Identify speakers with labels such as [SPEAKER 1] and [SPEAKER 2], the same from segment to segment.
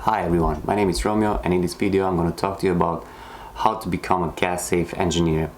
[SPEAKER 1] Hi everyone, my name is Romeo, and in this video I'm going to talk to you about how to become a gas safe engineer.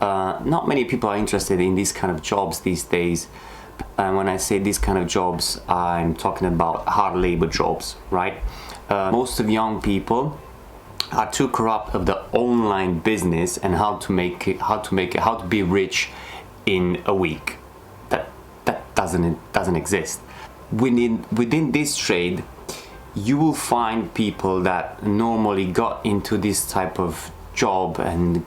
[SPEAKER 1] Not many people are interested in these kind of jobs these days, and when I say these kind of jobs I'm talking about hard labor jobs, right? Most of young people are too corrupt of the online business and how to be rich in a week. That doesn't exist. Within this trade you will find people that normally got into this type of job and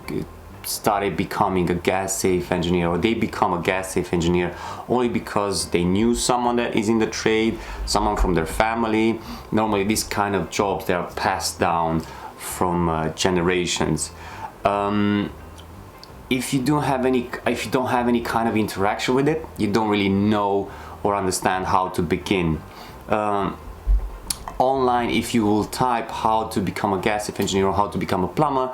[SPEAKER 1] started becoming a gas safe engineer, or they become a gas safe engineer only because they knew someone that is in the trade, someone from their family. Normally these kind of jobs, they are passed down from generations. If you don't have any kind of interaction with it, you don't really know or understand how to begin. Online, if you will type how to become a gas safe engineer or how to become a plumber,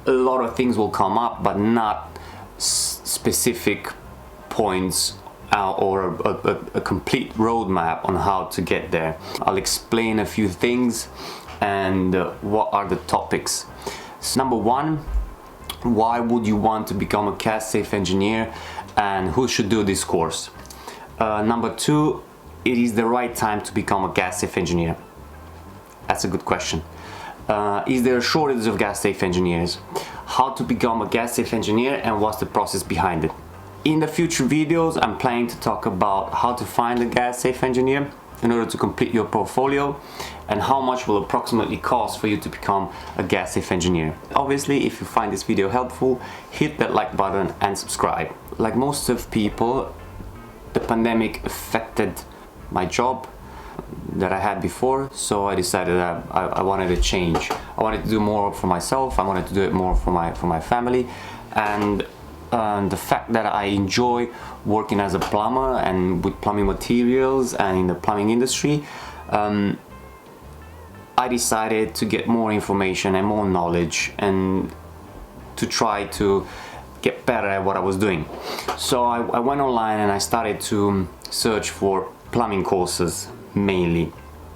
[SPEAKER 1] a lot of things will come up, but not specific points or a complete roadmap on how to get there. I'll explain a few things and what are the topics. So number one, why would you want to become a gas safe engineer and who should do this course? Number two, it is the right time to become a gas safe engineer. That's a good question. Is there a shortage of gas safe engineers? How to become a gas safe engineer and what's the process behind it? In the future videos, I'm planning to talk about how to find a gas safe engineer in order to complete your portfolio, and how much will approximately cost for you to become a gas safe engineer. Obviously, if you find this video helpful, hit that like button and subscribe. Like most of people, the pandemic affected my job that I had before, so I decided that I wanted to change. I wanted to do more for myself, I wanted to do it more for my family, and the fact that I enjoy working as a plumber and with plumbing materials and in the plumbing industry, I decided to get more information and more knowledge and to try to get better at what I was doing. So I went online and I started to search for plumbing courses mainly.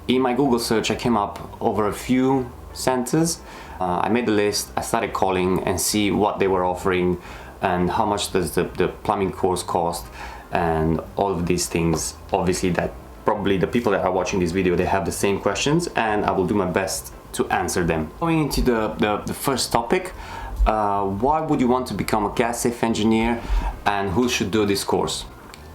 [SPEAKER 1] In my Google search I came up over a few centers. I made the list, I started calling and see what they were offering and how much does the plumbing course cost and all of these things. Obviously that probably the people that are watching this video, they have the same questions and I will do my best to answer them. Going into the first topic, why would you want to become a gas safe engineer and who should do this course?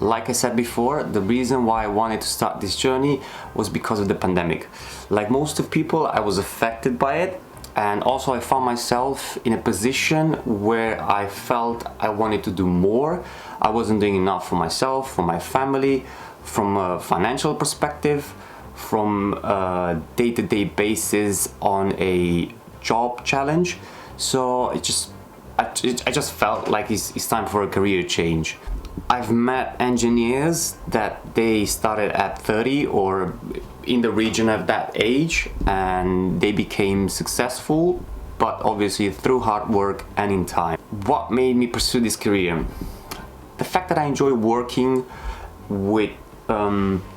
[SPEAKER 1] Like I said before, the reason why I wanted to start this journey was because of the pandemic. Like most of people, I was affected by it, and also I found myself in a position where I felt I wanted to do more. I wasn't doing enough for myself, for my family, from a financial perspective, from a day-to-day basis on a job challenge. So I just felt like it's time for a career change. I've met engineers that they started at 30 or in the region of that age and they became successful, but obviously through hard work and in time. What made me pursue this career? The fact that I enjoy working with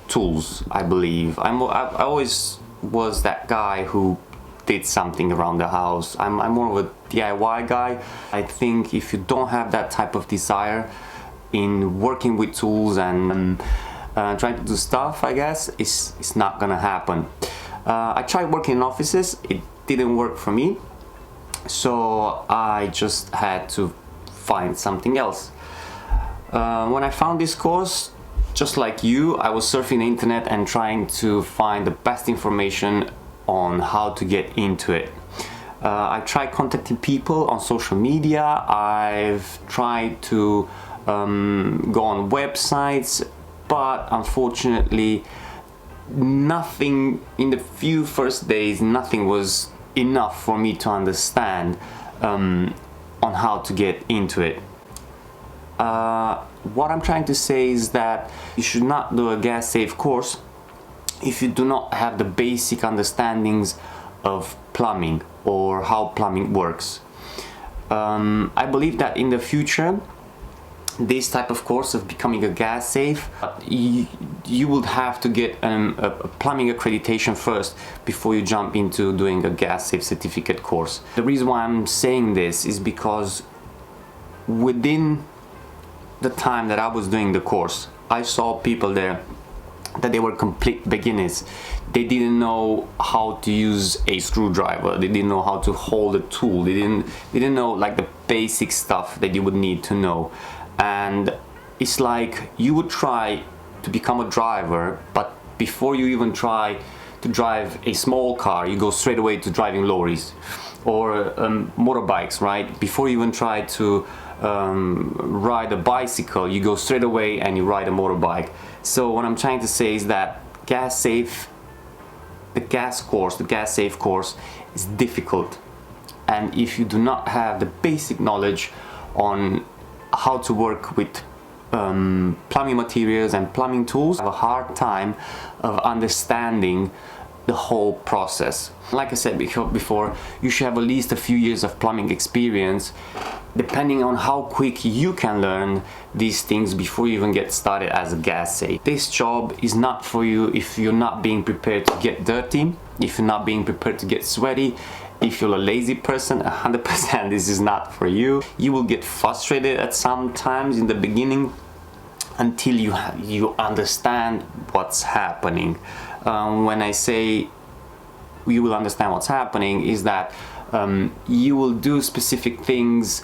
[SPEAKER 1] tools, I believe. I always was that guy who did something around the house. I'm more of a DIY guy. I think if you don't have that type of desire in working with tools and trying to do stuff, I guess it's not gonna happen. I tried working in offices, it didn't work for me, so I just had to find something else. When I found this course, just like you, I was surfing the internet and trying to find the best information on how to get into it. I tried contacting people on social media, I've tried to go on websites, but unfortunately nothing in the few first days, nothing was enough for me to understand on how to get into it. What I'm trying to say is that you should not do a gas safe course if you do not have the basic understandings of plumbing or how plumbing works. I believe that in the future this type of course of becoming a gas safe, you would have to get a plumbing accreditation first before you jump into doing a gas safe certificate course. The reason why I'm saying this is because within the time that I was doing the course, I saw people there that they were complete beginners. They didn't know how to use a screwdriver, they didn't know how to hold a tool, they didn't know like the basic stuff that you would need to know. And it's like you would try to become a driver, but before you even try to drive a small car, you go straight away to driving lorries or motorbikes, right? Before you even try to ride a bicycle, you go straight away and you ride a motorbike. So what I'm trying to say is that the gas safe course is difficult, and if you do not have the basic knowledge on how to work with plumbing materials and plumbing tools, have a hard time of understanding the whole process. Like I said before, you should have at least a few years of plumbing experience, depending on how quick you can learn these things before you even get started as a gas safe. This job is not for you if you're not being prepared to get dirty, if you're not being prepared to get sweaty. If you're a lazy person, 100% this is not for you. You will get frustrated at some times in the beginning until you understand what's happening. When I say you will understand what's happening, is that you will do specific things,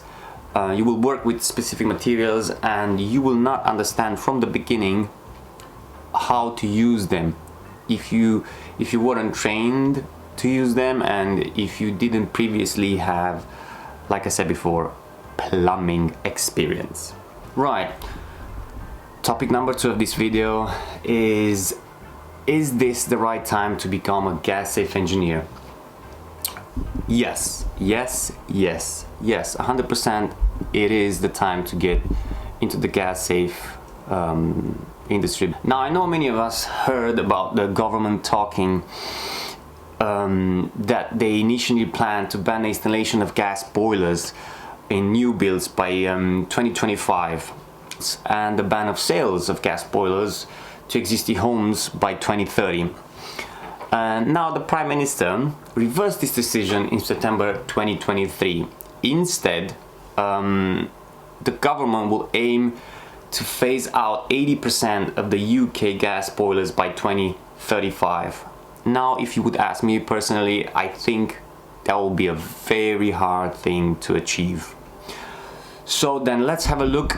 [SPEAKER 1] you will work with specific materials, and you will not understand from the beginning how to use them if you weren't trained to use them, and if you didn't previously have, like I said before, plumbing experience. Right, topic number 2 of this video is this the right time to become a gas safe engineer? Yes, 100% it is the time to get into the gas safe industry. Now, I know many of us heard about the government talking that they initially planned to ban the installation of gas boilers in new builds by 2025, and the ban of sales of gas boilers to existing homes by 2030. Now the Prime Minister reversed this decision in September 2023. Instead, the government will aim to phase out 80% of the UK gas boilers by 2035. Now, if you would ask me personally, I think that will be a very hard thing to achieve. So then let's have a look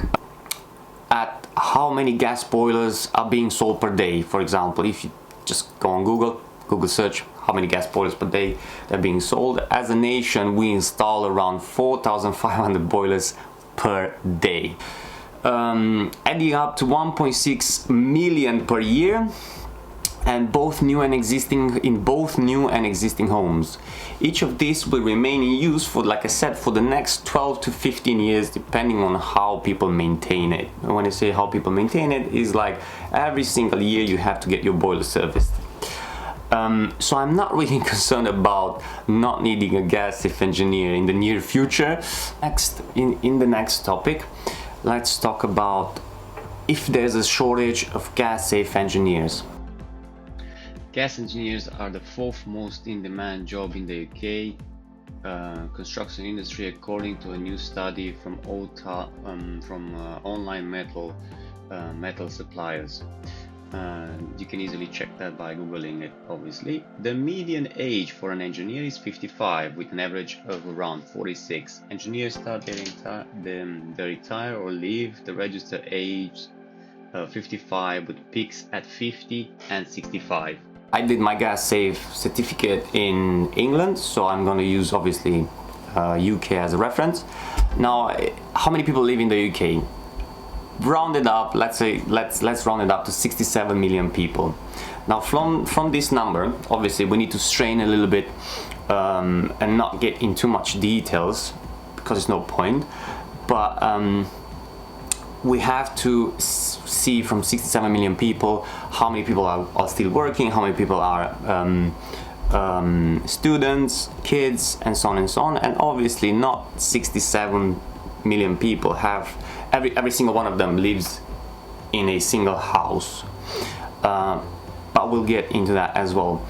[SPEAKER 1] at how many gas boilers are being sold per day. For example, if you just go on Google search how many gas boilers per day are being sold. As a nation, we install around 4,500 boilers per day, adding up to 1.6 million per year, and in both new and existing homes. Each of these will remain in use for, like I said, for the next 12 to 15 years, depending on how people maintain it. And when I say how people maintain it, is like every single year you have to get your boiler serviced. So I'm not really concerned about not needing a gas safe engineer in the near future. Next, in the next topic, let's talk about if there's a shortage of gas safe engineers.
[SPEAKER 2] Gas engineers are the 4th most in-demand job in the UK construction industry, according to a new study from online metal suppliers. You can easily check that by googling it, obviously. The median age for an engineer is 55, with an average of around 46. Engineers start they retire or leave the registered age 55, with peaks at 50 and 65.
[SPEAKER 1] I did my gas safe certificate in England, so I'm going to use obviously UK as a reference. Now, how many people live in the UK? Rounded up, let's round it up to 67 million people. Now, from this number, obviously we need to strain a little bit and not get into much details because there's no point. But we have to see from 67 million people how many people are still working, how many people are students, kids, and so on and so on. And obviously not 67 million people have every single one of them lives in a single house, but we'll get into that as well.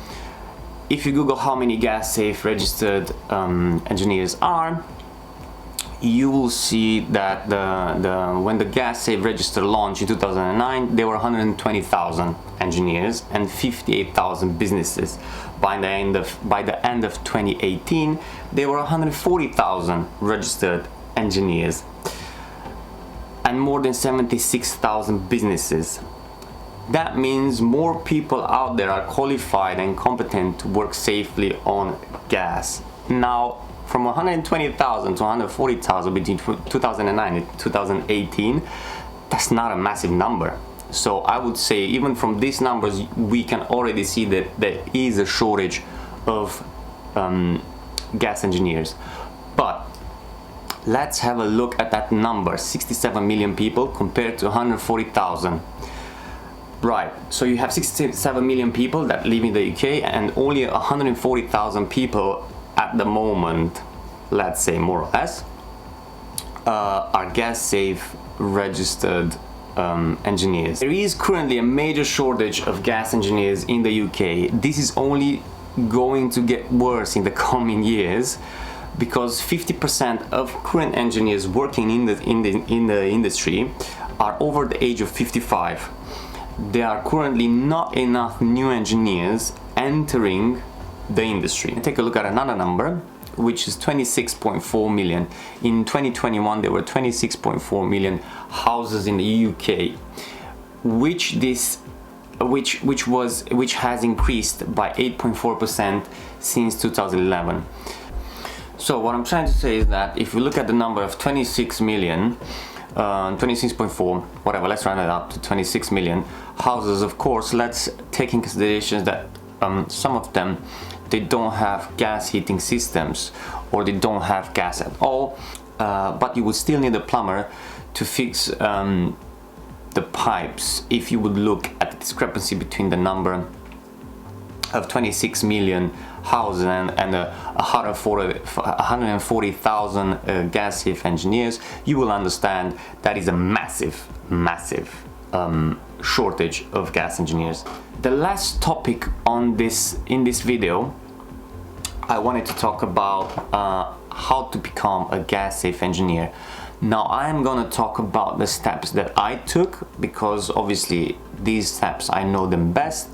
[SPEAKER 1] If you Google how many gas safe registered engineers are, you will see that when the gas safe register launched in 2009, there were 120,000 engineers and 58,000 businesses. By the end of 2018, there were 140,000 registered engineers and more than 76,000 businesses. That means more people out there are qualified and competent to work safely on gas. Now, from 120,000 to 140,000 between 2009 and 2018, that's not a massive number. So I would say even from these numbers, we can already see that there is a shortage of gas engineers. But let's have a look at that number, 67 million people compared to 140,000. Right, so you have 67 million people that live in the UK and only 140,000 people at the moment, let's say more or less, are gas safe registered engineers. There is currently a major shortage of gas engineers in the UK. This is only going to get worse in the coming years because 50% of current engineers working in the industry are over the age of 55. There are currently not enough new engineers entering the industry. Take a look at another number, which is 26.4 million. In 2021, there were 26.4 million houses in the UK, which has increased by 8.4% since 2011. So what I'm trying to say is that if we look at the number of 26 million, 26.4, whatever, let's round it up to 26 million houses. Of course, let's take in consideration that some of them, they don't have gas heating systems or they don't have gas at all, but you would still need a plumber to fix the pipes. If you would look at the discrepancy between the number of 26 million houses and 140,000 gas safe engineers, you will understand that is a massive shortage of gas engineers. The last topic in this video, I wanted to talk about how to become a gas safe engineer. Now I'm gonna talk about the steps that I took, because obviously these steps I know them best,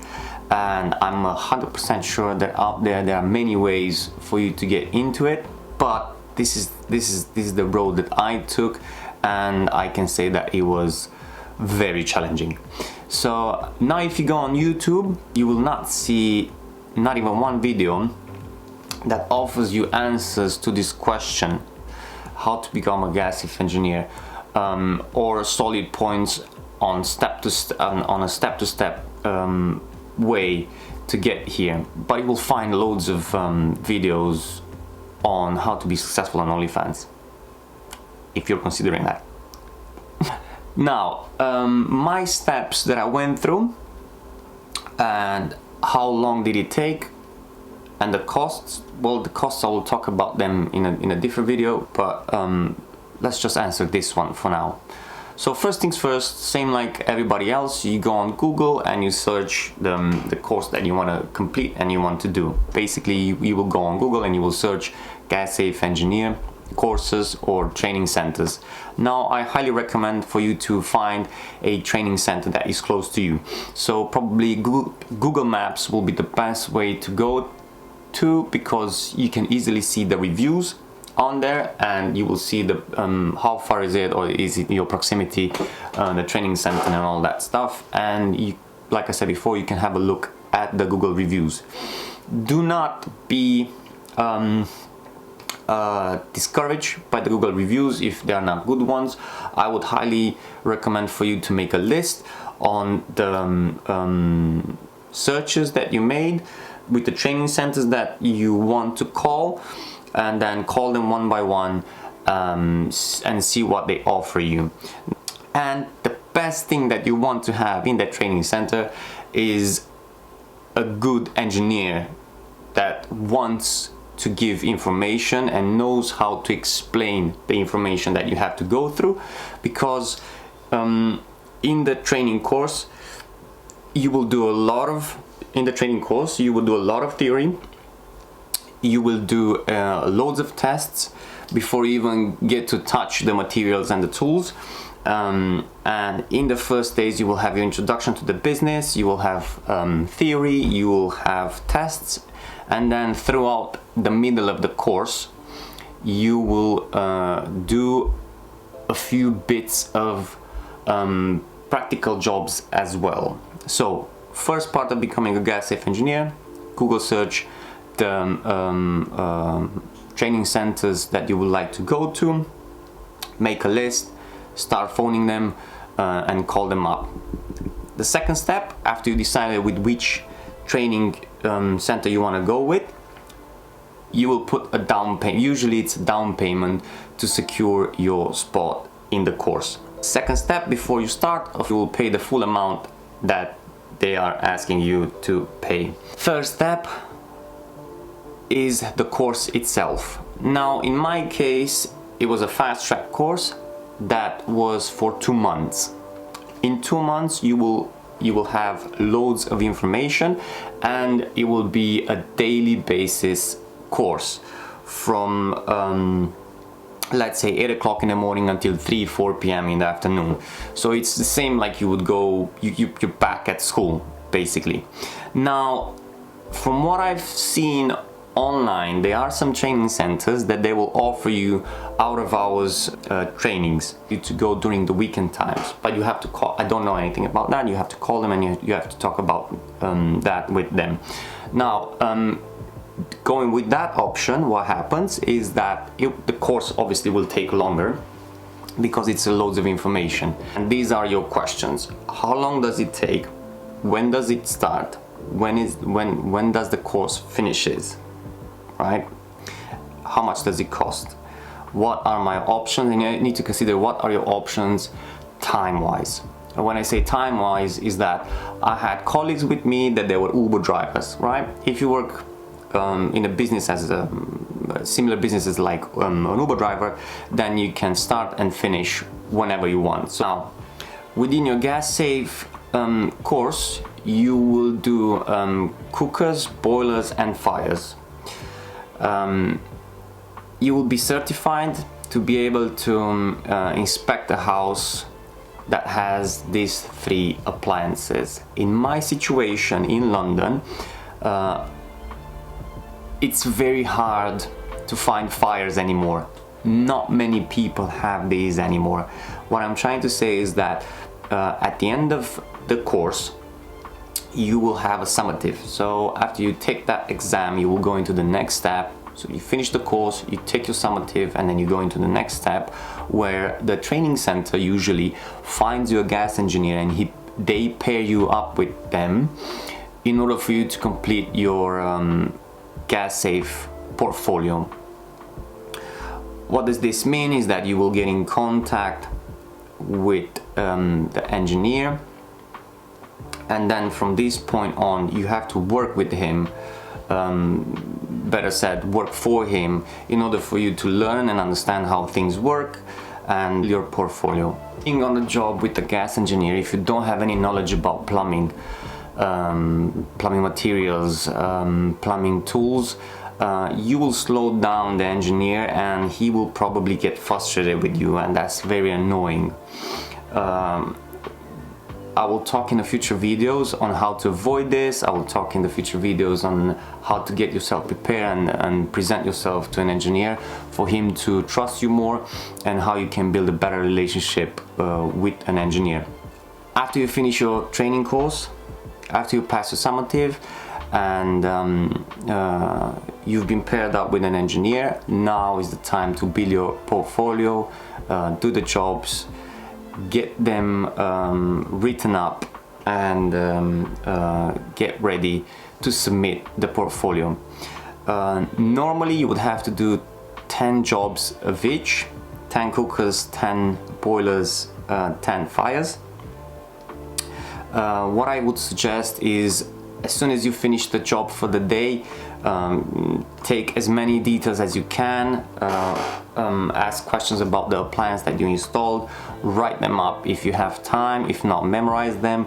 [SPEAKER 1] and I'm 100% sure that out there are many ways for you to get into it, but this is the road that I took, and I can say that it was very challenging. So now if you go on YouTube, you will not see not even one video that offers you answers to this question, how to become a gas safe engineer, or solid points on a step-to-step way to get here. But you will find loads of videos on how to be successful on OnlyFans, if you're considering that. Now, my steps that I went through and how long did it take, and the costs. Well, the costs I will talk about them in a different video, but let's just answer this one for now. So first things first, same like everybody else, you go on Google and you search the course that you want to complete and you want to do. Basically, you will go on Google and you will search gas safe engineer courses or training centers. Now I highly recommend for you to find a training center that is close to you. So probably Google Maps will be the best way to go to, because you can easily see the reviews on there and you will see the how far is it, or is it your proximity, the training center and all that stuff. And you, like I said before, you can have a look at the Google reviews. Do not be discouraged by the Google reviews if they are not good ones. I would highly recommend for you to make a list on the searches that you made with the training centers that you want to call, and then call them one by one and see what they offer you. And the best thing that you want to have in that training center is a good engineer that wants to give information and knows how to explain the information that you have to go through, because in the training course you will do a lot of theory. You will do loads of tests before you even get to touch the materials and the tools. And in the first days you will have your introduction to the business, you will have theory, you will have tests, and then throughout the middle of the course you will do a few bits of practical jobs as well. So first part of becoming a gas safe engineer, Google search the training centers that you would like to go to, make a list, start phoning them and call them up. The second step, after you decided with which training center you want to go with, you will put a down payment. Usually it's a down payment to secure your spot in the course. Second step, before you start, you will pay the full amount that they are asking you to pay. Third step is the course itself. Now in my case it was a fast track course that was for 2 months. In 2 months you will have loads of information, and it will be a daily basis course from let's say 8 o'clock in the morning until 3-4 p.m. in the afternoon. So it's the same like you would go, you're back at school basically. Now from what I've seen online, there are some training centers that they will offer you out of hours trainings to go during the weekend times, but you have to call. I don't know anything about that. You have to call them and you have to talk about that with them. Now going with that option, what happens is that the course obviously will take longer because it's loads of information. And these are your questions: how long does it take? When does it start? When does the course finishes? Right? How much does it cost? What are my options? And you need to consider what are your options time-wise. And when I say time-wise, is that I had colleagues with me that they were Uber drivers, right? If you work in a business as a similar businesses like an Uber driver, then you can start and finish whenever you want. So now, within your gas safe course, you will do cookers, boilers, and fires. You will be certified to be able to inspect a house that has these 3 appliances. In my situation in London, it's very hard to find fires anymore. Not many people have these anymore. What I'm trying to say is that at the end of the course you will have a summative. So after you take that exam, you will go into the next step. So you finish the course, you take your summative, and then you go into the next step, where the training center usually finds you a gas engineer and they pair you up with them in order for you to complete your gas safe portfolio. What does this mean is that you will get in contact with the engineer, and then from this point on you have to work with him, better said, work for him, in order for you to learn and understand how things work and your portfolio. Being on the job with the gas engineer, if you don't have any knowledge about plumbing, plumbing materials, plumbing tools, you will slow down the engineer and he will probably get frustrated with you, and that's very annoying. I will talk in the future videos on how to avoid this. I will talk in the future videos on how to get yourself prepared and present yourself to an engineer for him to trust you more, and how you can build a better relationship with an engineer. After you finish your training course, after you pass your summative and you've been paired up with an engineer, now is the time to build your portfolio, do the jobs, get them written up, and get ready to submit the portfolio. Normally you would have to do 10 jobs of each: 10 cookers, 10 boilers, 10 fires. What I would suggest is as soon as you finish the job for the day, take as many details as you can, ask questions about the appliance that you installed, write them up if you have time, if not, memorize them.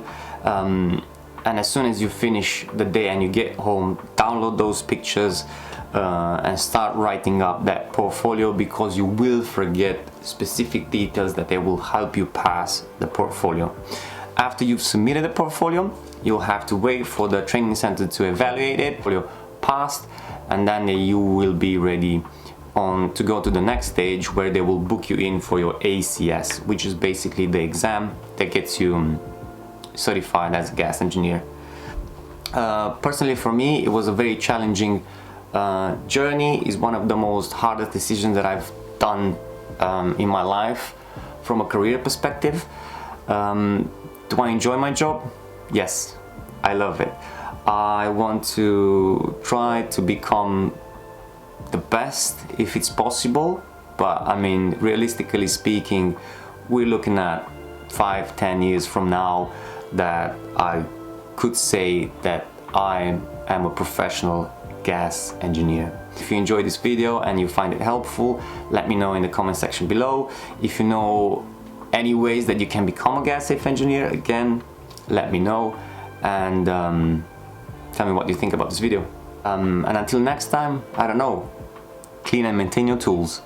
[SPEAKER 1] And as soon as you finish the day and you get home, download those pictures and start writing up that portfolio, because you will forget specific details that they will help you pass the portfolio. After you've submitted the portfolio, you'll have to wait for the training center to evaluate it, for your passed, and then you will be ready to go to the next stage, where they will book you in for your ACS, which is basically the exam that gets you certified as a gas engineer. Personally, for me, it was a very challenging journey. It's one of the most hardest decisions that I've done in my life from a career perspective. Do I enjoy my job? Yes, I love it. I want to try to become the best if it's possible, but I mean, realistically speaking, we're looking at 5-10 years from now that I could say that I am a professional gas engineer. If you enjoyed this video and you find it helpful, let me know in the comment section below. If you know any ways that you can become a gas safe engineer, again, let me know, and tell me what you think about this video. And until next time, I don't know, clean and maintain your tools.